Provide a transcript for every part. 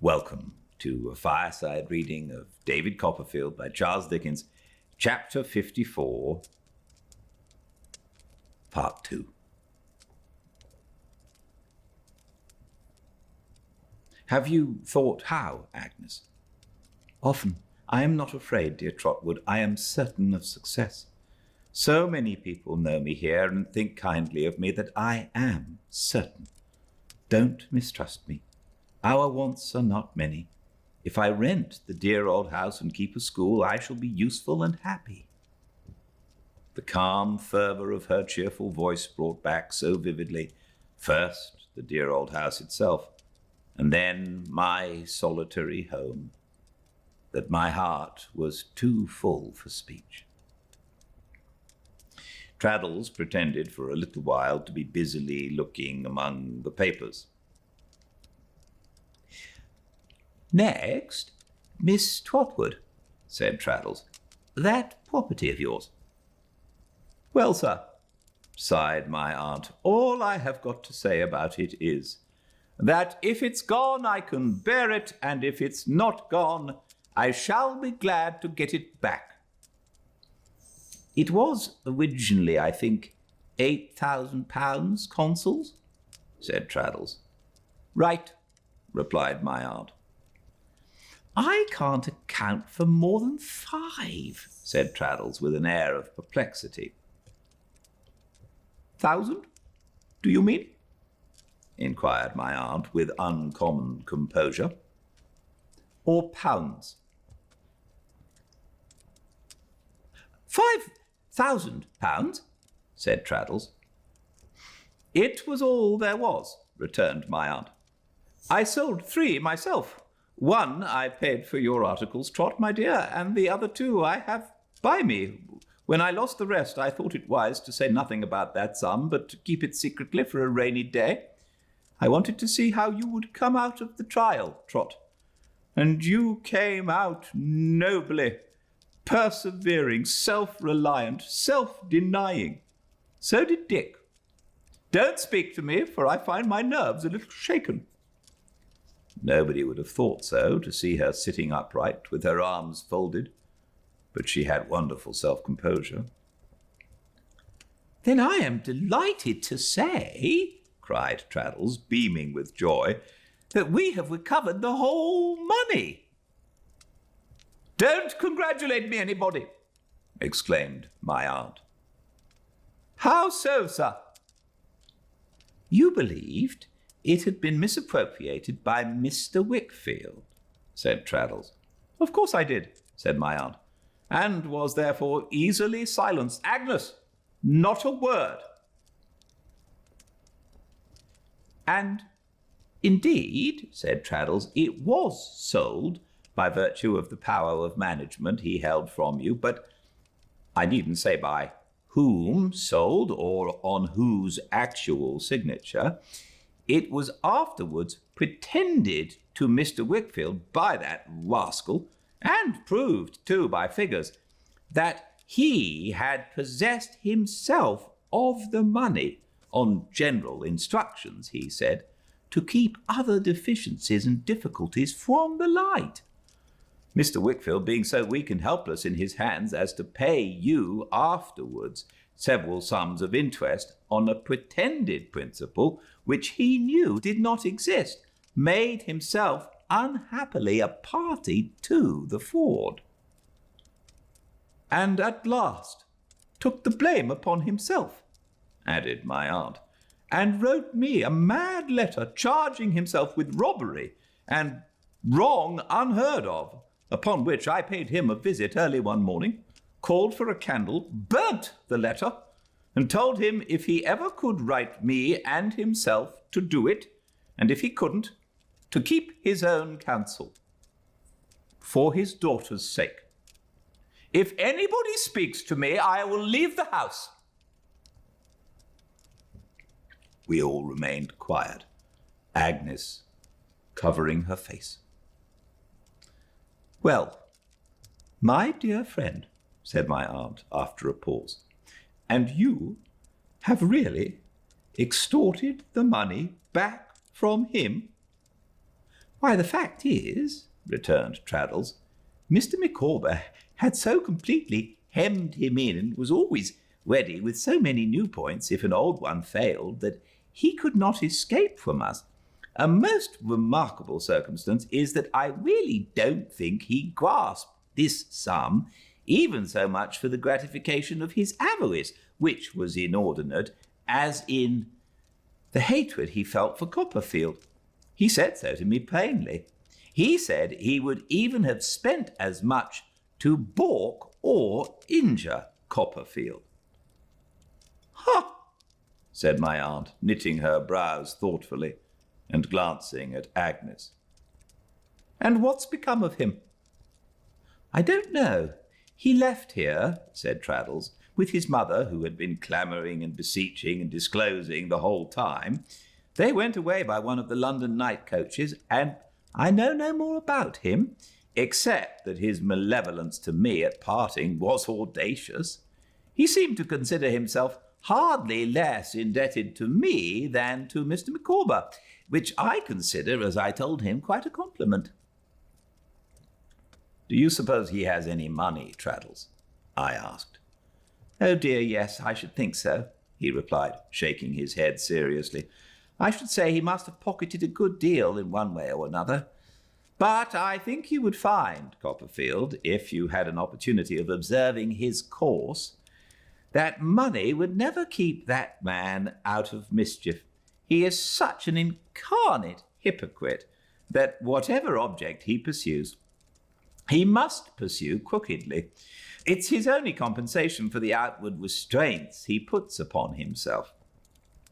Welcome to a fireside reading of David Copperfield by Charles Dickens, Chapter 54, Part 2. Have you thought how, Agnes? Often. I am not afraid, dear Trotwood. I am certain of success. So many people know me here and think kindly of me that I am certain. Don't mistrust me. Our wants are not many. If I rent the dear old house and keep a school, I shall be useful and happy. The calm fervour of her cheerful voice brought back so vividly, first the dear old house itself, and then my solitary home, that my heart was too full for speech. Traddles pretended for a little while to be busily looking among the papers. "Next, Miss Trotwood," said Traddles, "that property of yours." "Well, sir," sighed my aunt, "all I have got to say about it is that if it's gone I can bear it, and if it's not gone I shall be glad to get it back." "It was originally, I think, £8,000, consols?" said Traddles. "Right," replied my aunt. "I can't account for more than 5, said Traddles with an air of perplexity. "1,000, do you mean?" inquired my aunt with uncommon composure. "Or pounds?" £5,000, said Traddles. "It was all there was," returned my aunt. "I sold 3 myself. 1 I paid for your articles, Trot, my dear, and the other 2 I have by me. When I lost the rest, I thought it wise to say nothing about that sum, but to keep it secretly for a rainy day. I wanted to see how you would come out of the trial, Trot. And you came out nobly, persevering, self-reliant, self-denying. So did Dick. Don't speak to me, for I find my nerves a little shaken." Nobody would have thought so, to see her sitting upright with her arms folded, but she had wonderful self-composure. "Then I am delighted to say," cried Traddles, beaming with joy, "that we have recovered the whole money." "Don't congratulate me, anybody," exclaimed my aunt. "How so, sir?" "You believed it had been misappropriated by Mr. Wickfield," said Traddles. "Of course I did," said my aunt, "and was therefore easily silenced. Agnes, not a word." "And indeed," said Traddles, "it was sold by virtue of the power of management he held from you, but I needn't say by whom sold or on whose actual signature. It was afterwards pretended to Mr. Wickfield by that rascal, and proved, too, by figures, that he had possessed himself of the money, on general instructions, he said, to keep other deficiencies and difficulties from the light. Mr. Wickfield being so weak and helpless in his hands as to pay you afterwards several sums of interest on a pretended principle which he knew did not exist, made himself unhappily a party to the fraud, and at last took the blame upon himself," added my aunt, "and wrote me a mad letter charging himself with robbery and wrong unheard of, upon which I paid him a visit early one morning, called for a candle, burnt the letter, and told him if he ever could write me and himself to do it, and if he couldn't, to keep his own counsel, for his daughter's sake. If anybody speaks to me, I will leave the house." We all remained quiet, Agnes covering her face. "Well, my dear friend," said my aunt after a pause, "and you have really extorted the money back from him?" "Why, the fact is," returned Traddles, "Mr. Micawber had so completely hemmed him in and was always ready with so many new points if an old one failed that he could not escape from us. A most remarkable circumstance is that I really don't think he grasped this sum even so much for the gratification of his avarice, which was inordinate, as in the hatred he felt for Copperfield. He said so to me plainly. He said he would even have spent as much to balk or injure Copperfield." "Ha!" said my aunt, knitting her brows thoughtfully and glancing at Agnes. "And what's become of him?" "I don't know. He left here," said Traddles, "with his mother, who had been clamouring and beseeching and disclosing the whole time. They went away by one of the London night coaches, and I know no more about him, except that his malevolence to me at parting was audacious. He seemed to consider himself hardly less indebted to me than to Mr. Micawber, which I consider, as I told him, quite a compliment." "Do you suppose he has any money, Traddles?" I asked. "Oh dear, yes, I should think so," he replied, shaking his head seriously. "I should say he must have pocketed a good deal in one way or another. But I think you would find, Copperfield, if you had an opportunity of observing his course, that money would never keep that man out of mischief. He is such an incarnate hypocrite that whatever object he pursues, he must pursue crookedly. It's his only compensation for the outward restraints he puts upon himself.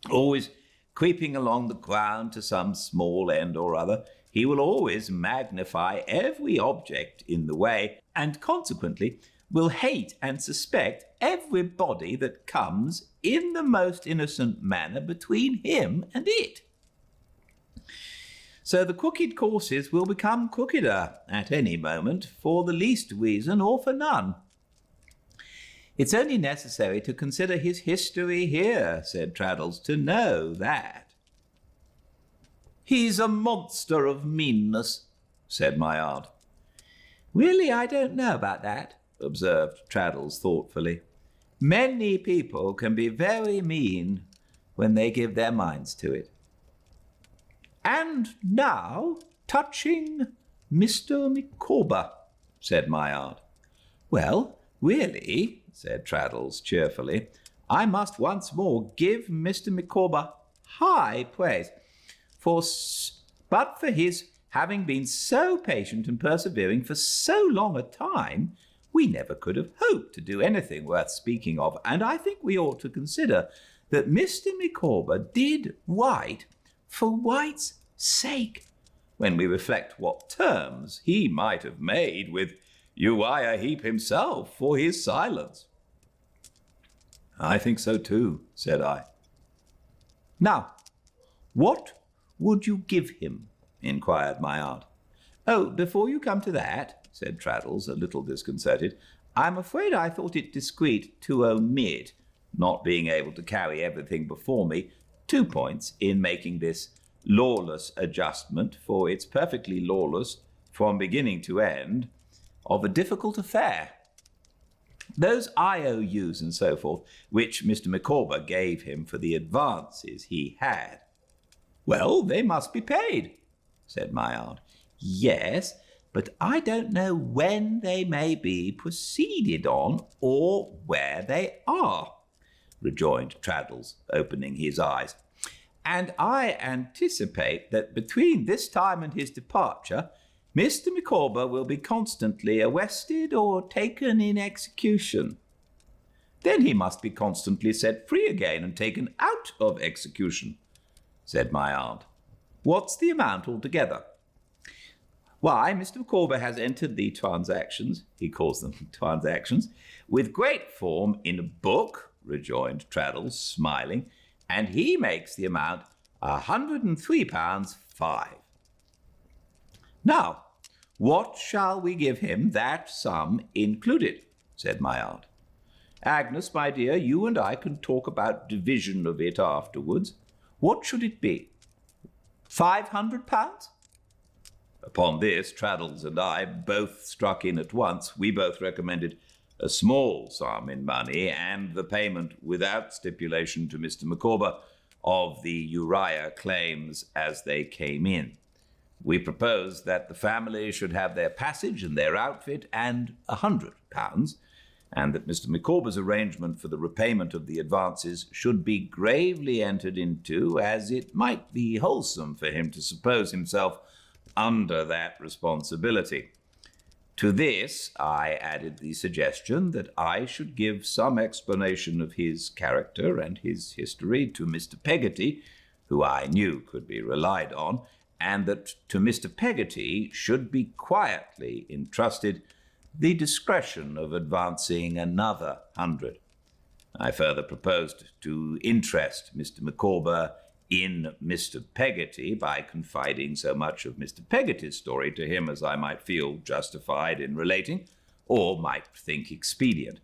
Always creeping along the ground to some small end or other, he will always magnify every object in the way, and consequently will hate and suspect everybody that comes in the most innocent manner between him and it. So the crooked courses will become crookeder at any moment, for the least reason or for none. It's only necessary to consider his history here," said Traddles, "to know that." "He's a monster of meanness," said my aunt. "Really, I don't know about that," observed Traddles thoughtfully. "Many people can be very mean when they give their minds to it." "And now, touching Mr. Micawber," said my aunt. "Well, really," said Traddles cheerfully, "I must once more give Mr. Micawber high praise, but for his having been so patient and persevering for so long a time, we never could have hoped to do anything worth speaking of, and I think we ought to consider that Mr. Micawber did right for right's sake, when we reflect what terms he might have made with Uriah Heep himself for his silence." "I think so too," said I. "Now, what would you give him?" inquired my aunt. "Oh, before you come to that," said Traddles, a little disconcerted, "I'm afraid I thought it discreet to omit, not being able to carry everything before me, 2 points in making this lawless adjustment, for it's perfectly lawless from beginning to end, of a difficult affair. Those IOUs and so forth, which Mr. Micawber gave him for the advances he had." "Well, they must be paid," said my aunt. "Yes, but I don't know when they may be proceeded on or where they are," rejoined Traddles, opening his eyes. "And I anticipate that between this time and his departure, Mr. Micawber will be constantly arrested or taken in execution. Then he must be constantly set free again and taken out of execution," said my aunt. "What's the amount altogether?" "Why, Mr. Micawber has entered the transactions," he calls them transactions, "with great form in a book," rejoined Traddles, smiling, "and he makes the amount £103.5. "Now, what shall we give him, that sum included?" said my aunt. "Agnes, my dear, you and I can talk about division of it afterwards. What should it be? £500? Upon this, Traddles and I both struck in at once. We both recommended a small sum in money and the payment without stipulation to Mr. Micawber of the Uriah claims as they came in. We proposed that the family should have their passage and their outfit and £100, and that Mr. Micawber's arrangement for the repayment of the advances should be gravely entered into, as it might be wholesome for him to suppose himself under that responsibility. To this, I added the suggestion that I should give some explanation of his character and his history to Mr. Peggotty, who I knew could be relied on, and that to Mr. Peggotty should be quietly entrusted the discretion of advancing another 100. I further proposed to interest Mr. Micawber in Mr. Peggotty by confiding so much of Mr. Peggotty's story to him as I might feel justified in relating, or might think expedient,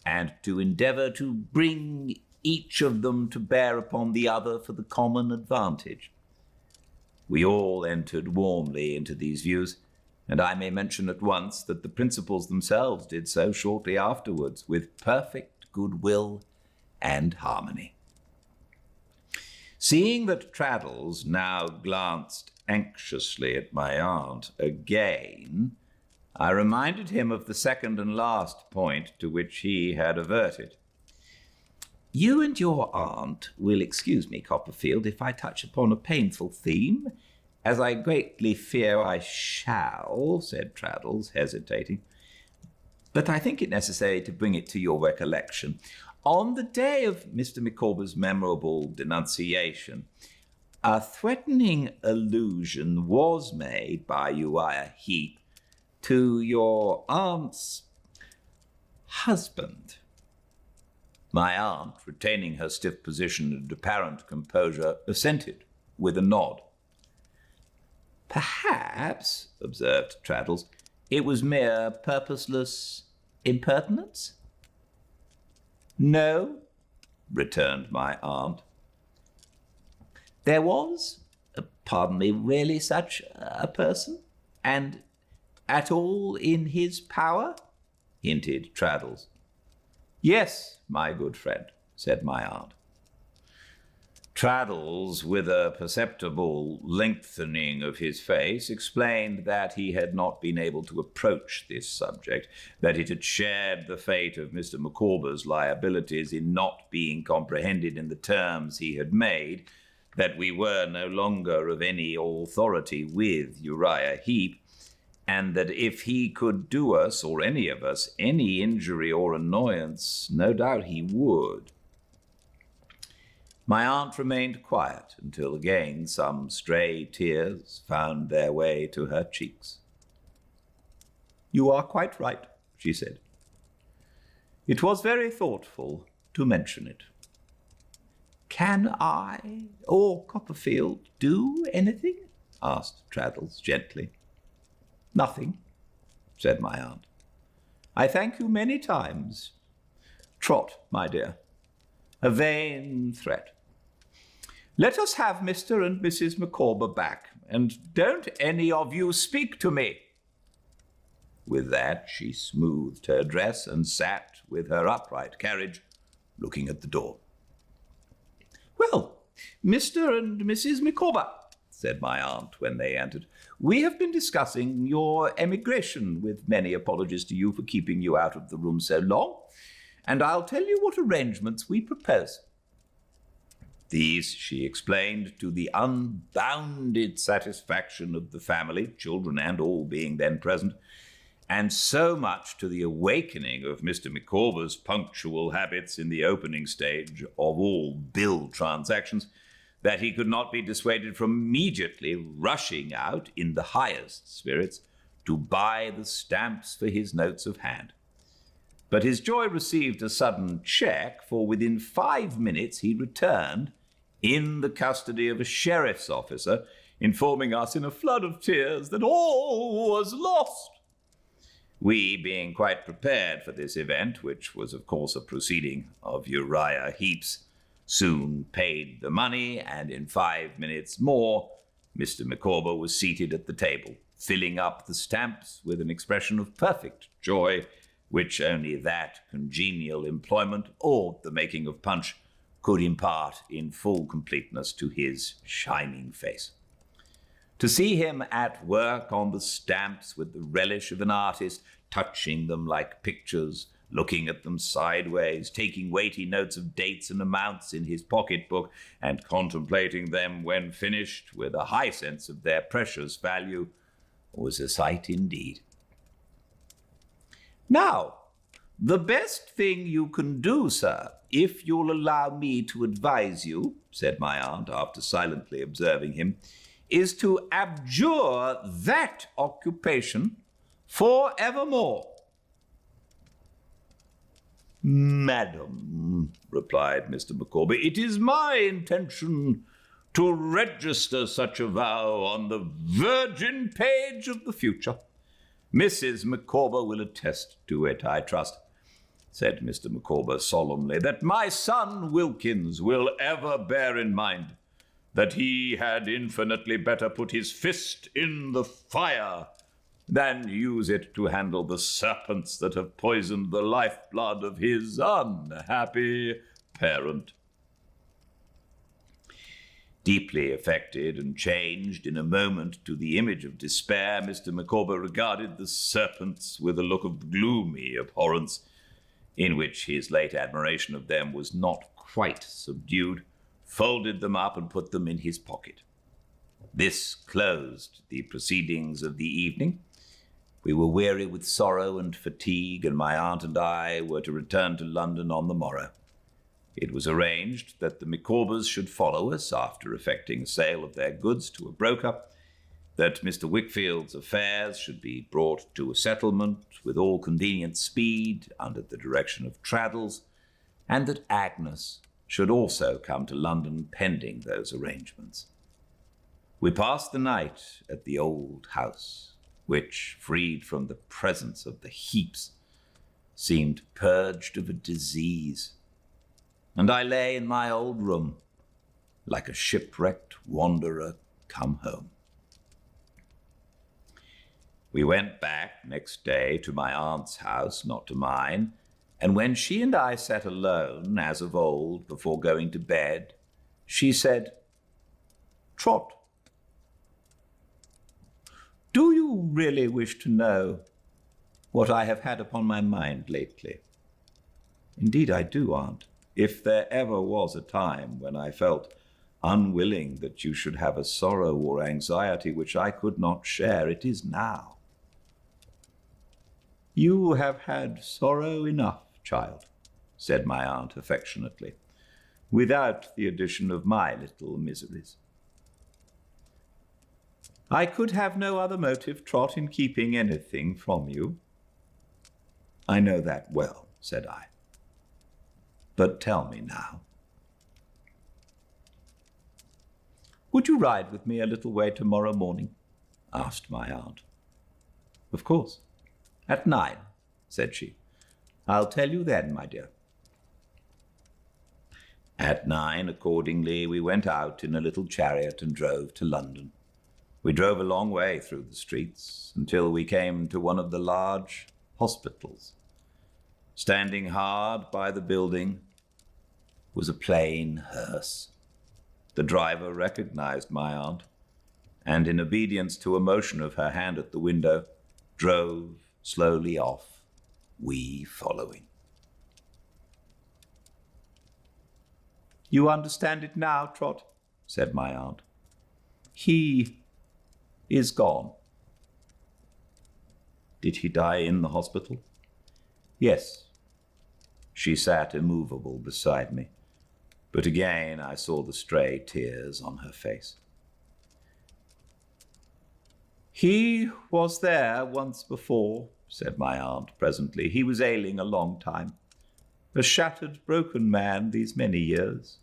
and to endeavour to bring each of them to bear upon the other for the common advantage. We all entered warmly into these views, and I may mention at once that the principals themselves did so shortly afterwards, with perfect goodwill and harmony. Seeing that Traddles now glanced anxiously at my aunt again, I reminded him of the second and last point to which he had adverted. You and your aunt will excuse me, Copperfield, if I touch upon a painful theme, as I greatly fear I shall, said Traddles, hesitating. But I think it necessary to bring it to your recollection. On the day of Mr. Micawber's memorable denunciation, a threatening allusion was made by Uriah Heep to your aunt's husband. My aunt, retaining her stiff position and apparent composure, assented with a nod. Perhaps, observed Traddles, it was mere purposeless impertinence? No, returned my aunt. There was, pardon me, really such a person, and at all in his power? Hinted Traddles. Yes, my good friend, said my aunt. Traddles, with a perceptible lengthening of his face, explained that he had not been able to approach this subject, that it had shared the fate of Mr. Micawber's liabilities in not being comprehended in the terms he had made, that we were no longer of any authority with Uriah Heep, and that if he could do us, or any of us, any injury or annoyance, no doubt he would. My aunt remained quiet until again some stray tears found their way to her cheeks. You are quite right, she said. It was very thoughtful to mention it. Can I, or Copperfield, do anything? Asked Traddles gently. Nothing, said my aunt. I thank you many times. Trot, my dear. A vain threat. Let us have Mr. and Mrs. Micawber back, and don't any of you speak to me. With that, she smoothed her dress and sat with her upright carriage, looking at the door. Well, Mr. and Mrs. Micawber, said my aunt when they entered, we have been discussing your emigration, with many apologies to you for keeping you out of the room so long, and I'll tell you what arrangements we propose. These she explained to the unbounded satisfaction of the family, children and all being then present, and so much to the awakening of Mr. Micawber's punctual habits in the opening stage of all bill transactions, that he could not be dissuaded from immediately rushing out in the highest spirits to buy the stamps for his notes of hand. But his joy received a sudden check, for within 5 minutes he returned in the custody of a sheriff's officer, informing us in a flood of tears that all was lost. We, being quite prepared for this event, which was of course a proceeding of Uriah Heep's, soon paid the money, and in 5 minutes more Mr. Micawber was seated at the table, filling up the stamps with an expression of perfect joy, which only that congenial employment or the making of punch could impart in full completeness to his shining face. To see him at work on the stamps with the relish of an artist, touching them like pictures, looking at them sideways, taking weighty notes of dates and amounts in his pocketbook, and contemplating them when finished with a high sense of their precious value, was a sight indeed. "Now, the best thing you can do, sir, if you'll allow me to advise you," said my aunt, after silently observing him, "is to abjure that occupation for evermore." "Madam," replied Mr. Micawber, "it is my intention to register such a vow on the virgin page of the future. Mrs. Micawber will attest to it, I trust," said Mr. Micawber solemnly, "that my son Wilkins will ever bear in mind that he had infinitely better put his fist in the fire than use it to handle the serpents that have poisoned the lifeblood of his unhappy parent." Deeply affected and changed in a moment to the image of despair, Mr. Micawber regarded the serpents with a look of gloomy abhorrence, in which his late admiration of them was not quite subdued, folded them up and put them in his pocket. This closed the proceedings of the evening. We were weary with sorrow and fatigue, and my aunt and I were to return to London on the morrow. It was arranged that the Micawbers should follow us after effecting a sale of their goods to a broker, that Mr. Wickfield's affairs should be brought to a settlement with all convenient speed under the direction of Traddles, and that Agnes should also come to London pending those arrangements. We passed the night at the old house, which, freed from the presence of the heaps, seemed purged of a disease, and I lay in my old room like a shipwrecked wanderer come home. We went back next day to my aunt's house, not to mine, and when she and I sat alone, as of old, before going to bed, she said, "Trot, do you really wish to know what I have had upon my mind lately?" "Indeed I do, Aunt. If there ever was a time when I felt unwilling that you should have a sorrow or anxiety which I could not share, it is now." "You have had sorrow enough, child," said my aunt affectionately, "without the addition of my little miseries." "I could have no other motive, Trot, in keeping anything from you." "I know that well," said I. "But tell me now." "Would you ride with me a little way tomorrow morning?" asked my aunt. "Of course. At 9, said she. "I'll tell you then, my dear." At 9, accordingly, we went out in a little chariot and drove to London. We drove a long way through the streets until we came to one of the large hospitals. Standing hard by the building was a plain hearse. The driver recognized my aunt, and in obedience to a motion of her hand at the window, drove slowly off, we following. "You understand it now, Trot," said my aunt. "He is gone." "Did he die in the hospital?" "Yes." She sat immovable beside me, but again I saw the stray tears on her face. "He was there once before," said my aunt presently. "He was ailing a long time, a shattered, broken man these many years.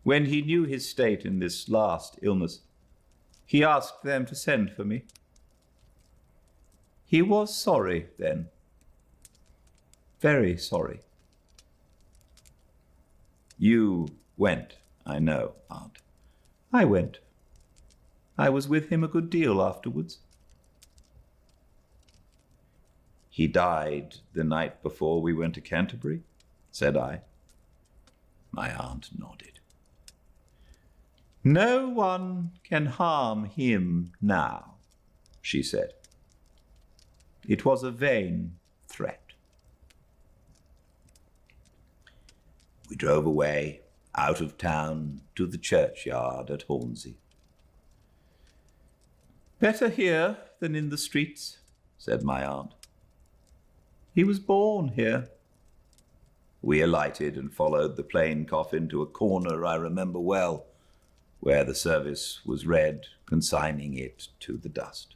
When he knew his state in this last illness, he asked them to send for me. He was sorry then, very sorry." "You went, I know, Aunt." "I went. I was with him a good deal afterwards. He died the night before we went to Canterbury, said I. My aunt nodded. No one can harm him now, she said. It was a vain threat. We drove away, out of town, to the churchyard at Hornsey. Better here than in the streets, said my aunt. He was born here. We alighted and followed the plain coffin to a corner I remember well, where the service was read, consigning it to the dust.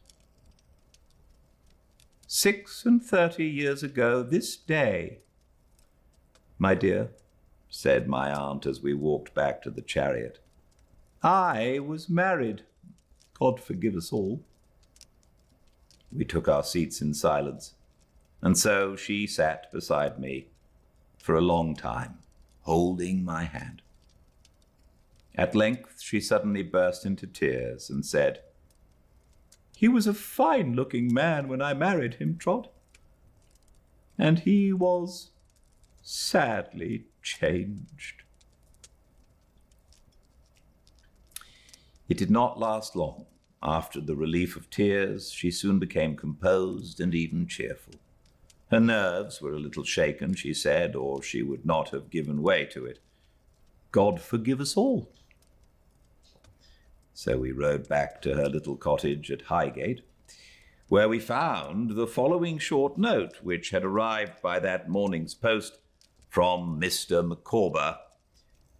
36 years ago this day, my dear, said my aunt as we walked back to the chariot, I was married. God forgive us all. We took our seats in silence, and so she sat beside me for a long time, holding my hand. At length she suddenly burst into tears and said, He was a fine-looking man when I married him, Trot, and he was sadly changed. It did not last long. After the relief of tears, she soon became composed and even cheerful. Her nerves were a little shaken, she said, or she would not have given way to it. God forgive us all. So we rode back to her little cottage at Highgate, where we found the following short note, which had arrived by that morning's post from Mr. Micawber.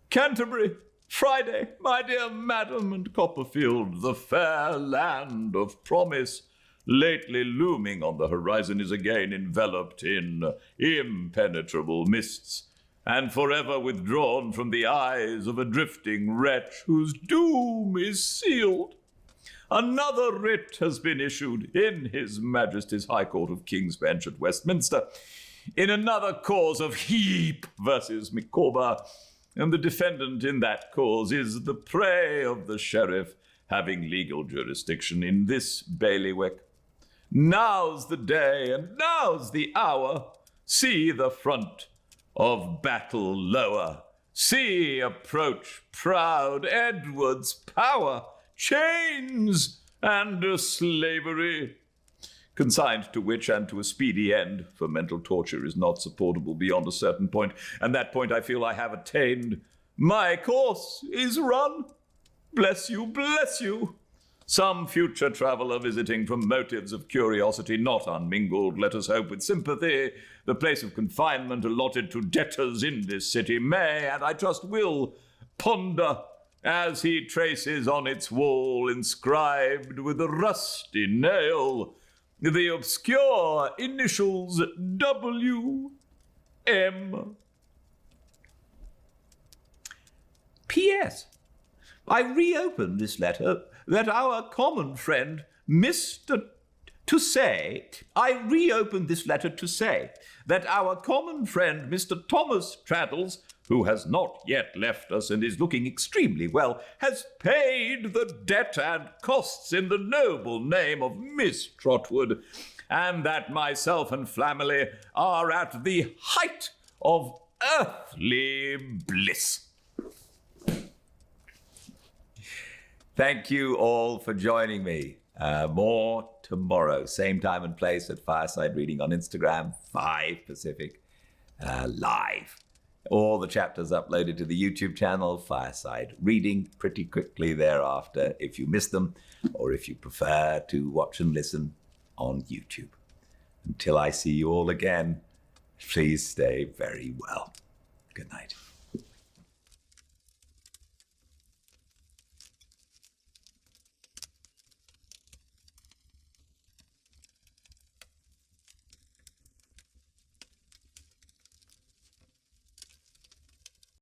Canterbury, Friday, my dear Madam and Copperfield, the fair land of promise lately looming on the horizon is again enveloped in impenetrable mists, and forever withdrawn from the eyes of a drifting wretch whose doom is sealed. Another writ has been issued in His Majesty's High Court of King's Bench at Westminster, in another cause of Heap versus Micawber, and the defendant in that cause is the prey of the sheriff having legal jurisdiction in this bailiwick. Now's the day and now's the hour. See the front of battle lower. See approach proud Edward's power, chains and slavery, consigned to which and to a speedy end, for mental torture is not supportable beyond a certain point, and that point I feel I have attained. My course is run. Bless you, bless you. Some future traveller visiting from motives of curiosity not unmingled, let us hope, with sympathy, the place of confinement allotted to debtors in this city may, and I trust will, ponder as he traces on its wall, inscribed with a rusty nail, the obscure initials W.M. P.S. I reopen this letter that our common friend Mr. Thomas Traddles, who has not yet left us and is looking extremely well, has paid the debt and costs in the noble name of Miss Trotwood, and that myself and family are at the height of earthly bliss. Thank you all for joining me. More tomorrow, same time and place at Fireside Reading on Instagram, 5 Pacific, live. All the chapters uploaded to the YouTube channel, Fireside Reading, pretty quickly thereafter if you miss them, or if you prefer to watch and listen on YouTube. Until I see you all again, please stay very well. Good night.